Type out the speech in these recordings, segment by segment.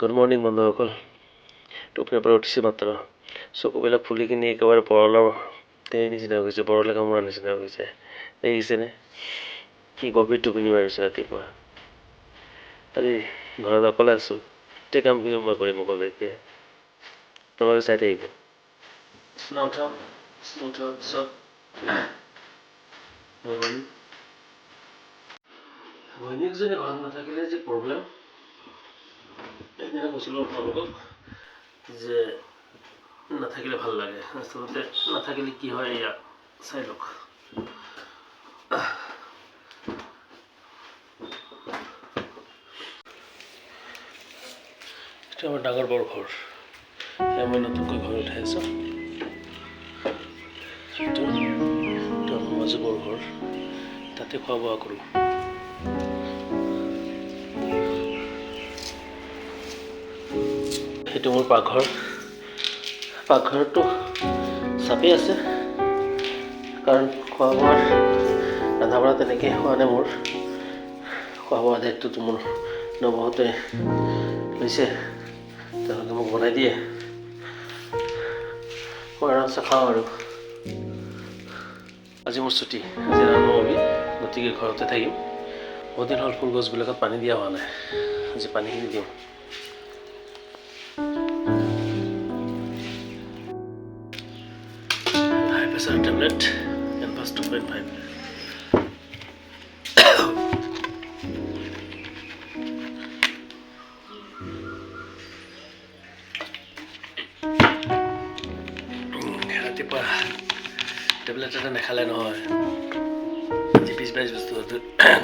Good morning বন্ধুসকল। টোপনিৰ পৰা উঠিছে মাত্ৰ। চকুবিলাক ফুলি কিনি একেবাৰে বৰলৰ নিচিনা হৈ গৈছে, বৰলে কামোৰা নিচিনা হৈ গৈছে। দেখিছেনে কি গভীৰ টোপনি মাৰিছে ৰাতিপুৱা। আজি ঘৰত অকলে আছোঁ, গোটেই কামখিনি মই কৰিম অকলে। তোমালোকে চাই থাকিব। ঘৈণীয়েকজনী ঘৰত নাথাকিলে যে প্ৰব্লেম, সেইদিনা কৈছিলোঁ আপোনালোকক যে নাথাকিলে ভাল লাগে। আচলতে নাথাকিলে কি হয় এয়া চাই লওক। এইটো আমাৰ ডাঙৰ বৰ ঘৰ। মই নতুনকৈ ঘৰ উঠাই আছোঁ। এইটো আমাৰ মাজু বৰ ঘৰ, তাতে খোৱা বোৱা কৰোঁ। এইটো মোৰ পাকঘৰ। পাকঘৰটো চাপি আছে, কাৰণ খোৱা বোৱাৰ ৰন্ধা বঢ়া তেনেকৈ হোৱা নাই মোৰ। খোৱা বোৱা দায়িত্বটো মোৰ নবৌহঁতে লৈছে, তেওঁলোকে মোক বনাই দিয়ে, মই আৰামছে খাওঁ আৰু। আজি মোৰ ছুটি, আজি ৰামনৱমী, গতিকে ঘৰতে থাকিম। বহুত দিন হ'ল ফুল গছবিলাকত পানী দিয়া হোৱা নাই, আজি পানীখিনি দিওঁ। হাই প্ৰেছাৰ টেবলেট এনভাছ 2.5। ৰাতিপুৱা টেবলেট এটা নাখালে নহয়, 20-22 বস্তু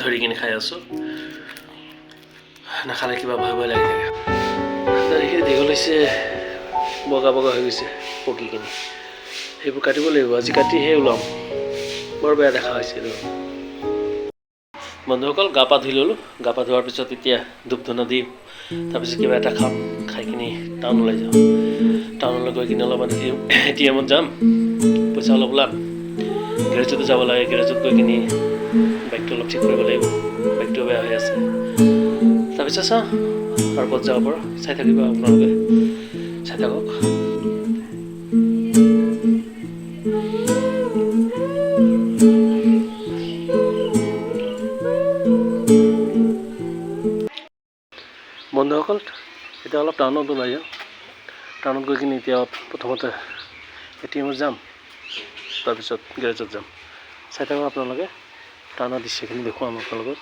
ধৰি কিনে খাই আছোঁ। নাখালে কিবা ভয় ভয় লাগি থাকে। সেইখিনি দীঘল হৈছে, বগা বগা হৈ গৈছে পকি কিনি। সেইবোৰ কাটিব লাগিব, আজি কাটিহে ওলাম। বৰ বেয়া দেখা হৈছে এইটো। বন্ধুসকল, গা পা ধুই ল'লোঁ। গা পা ধোৱাৰ পিছত এতিয়া ধূপ ধূনা দিম, তাৰপিছত কিবা এটা খাম, খাই কিনি টাউন ওলাই যাওঁ। টাউনলৈ গৈ কিনে অলপমান ATM-ত যাম, পইচা অলপ ওলাম। গেৰেজতো যাব লাগে, গেৰেজত গৈ কিনি বাইকটো অলপ ঠিক কৰিব লাগিব, বাইকটো বেয়া হৈ আছে। তাৰপিছত চাওঁ আৰু ক'ত যাব পাৰোঁ, চাই থাকিব আপোনালোকে, চাই থাকক। বন্ধুসকল, এতিয়া অলপ টাউনত ওলাই যাওঁ। টাউনত গৈ কিনি এতিয়া প্ৰথমতে ATM-ত যাম, তাৰপিছত গেৰেজত যাম। চাই থাকক আপোনালোকে, টাউনৰ দৃশ্যখিনি দেখুৱাম আপোনালোকক।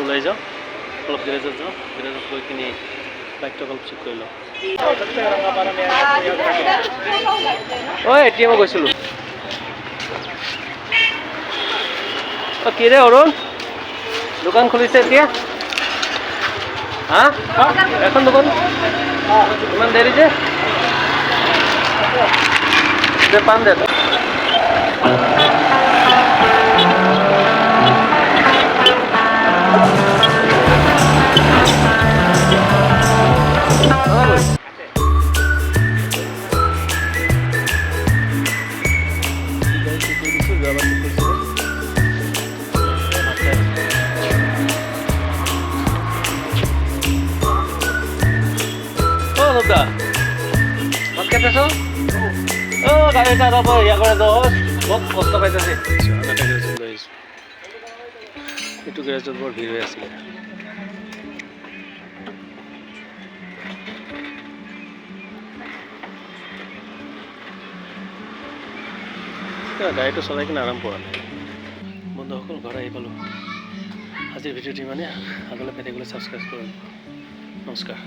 ওলাই যাওঁ, অলপ গেৰেজত যাওঁ, গেৰেজত গৈ কিনি বাইকটো অলপ চেক কৰি লওঁ। ATM গৈছিলোঁ। কি ৰে অৰুণ, দোকান খুলিছে এতিয়া? হা, এখন দোকান ইমান দেৰি যে? পাম দে। ভাত খাইছ? গাড়ী এটা ইয়া কৰে বহুত কষ্ট পাইছে। এইটো গেৰেজত বৰ ভিৰ হৈ আছিলে। গাড়ীটো চলাই কিনে আৰাম পোৱা নাই বন্ধুসকল ঘৰ আহি পালোঁ আজিৰ ভিডিঅ'টো ইমানে আগলৈ পেতে গ'লে ছাবস্ক্ৰাইব কৰিব নমস্কাৰ